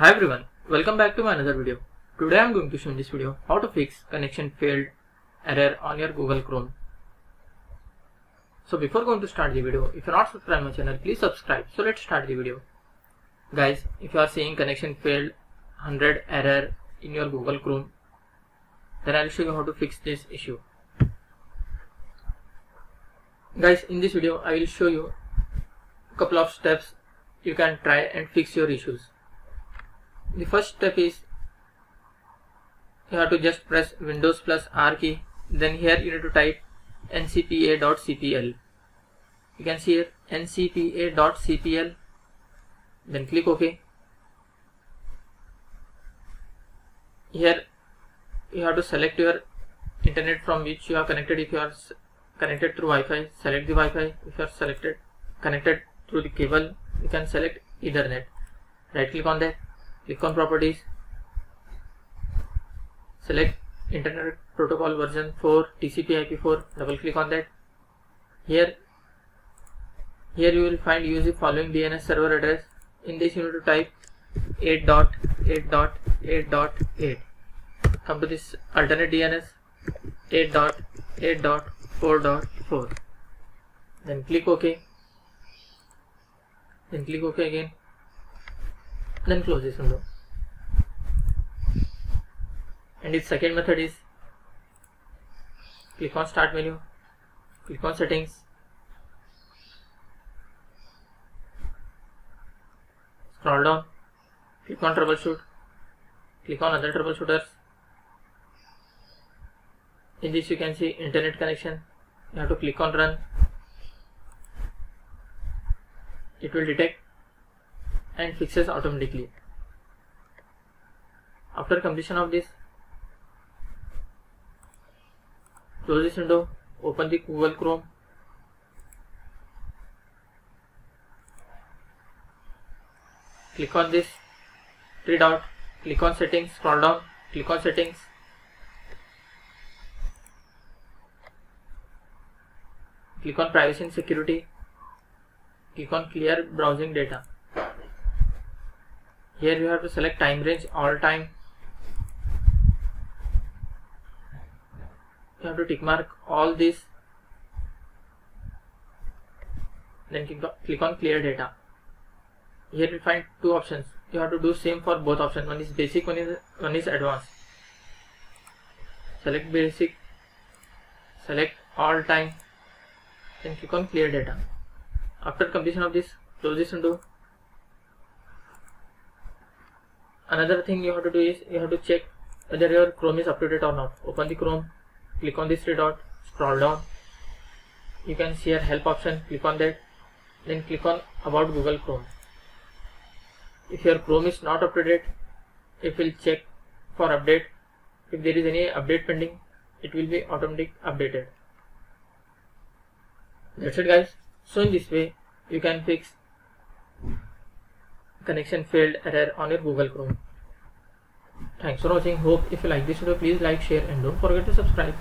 Hi everyone, welcome back to my another video. Today I am going to show in this video how to fix connection failed error on your Google Chrome. So before going to start the video, if you are not subscribed to my channel, please subscribe. So let's start the video. Guys, if you are seeing connection failed 100 error in your Google Chrome, then I will show you how to fix this issue. Guys, in this video I will show you a couple of steps you can try and fix your issues. The first step is you have to just press Windows plus R key. Then here you need to type ncpa.cpl. You can see here ncpa.cpl. Then click OK. Here you have to select your internet from which you are connected. If you are connected through Wi-Fi, select the Wi-Fi. If you are connected through the cable, you can select Ethernet. Right click on that. Click on properties, select internet protocol version 4 TCP/IP4, double click on that. Here you will find use the following DNS server address. In this you need to type 8.8.8.8. Come to this alternate DNS 8.8.4.4. Then click OK. Then click OK again. Then close this window. And its second method is click on start menu, click on settings, scroll down, click on troubleshoot, click on other troubleshooters. In this you can see internet connection. You have to click on run. It will detect and fixes automatically. After completion of this, close this window, open the Google Chrome, click on this three dot, click on settings, scroll down, click on settings, click on privacy and security, click on clear browsing data. Here you have to select time range all time. You have to tick mark all this. Then click on clear data. Here you find two options. You have to do same for both options. One is basic, one is advanced. Select basic, select all time, then click on clear data. After completion of this, close this window. Another thing you have to do is you have to check whether your Chrome is up to date or not. Open the Chrome, click on this three dot, scroll down. You can see your help option, click on that. Then click on about Google Chrome. If your Chrome is not up to date, it will check for update. If there is any update pending, it will be automatically updated. That's it guys. So in this way you can fix connection failed error on your Google Chrome. Thanks for watching. Hope if you like this video, please like, share and don't forget to subscribe.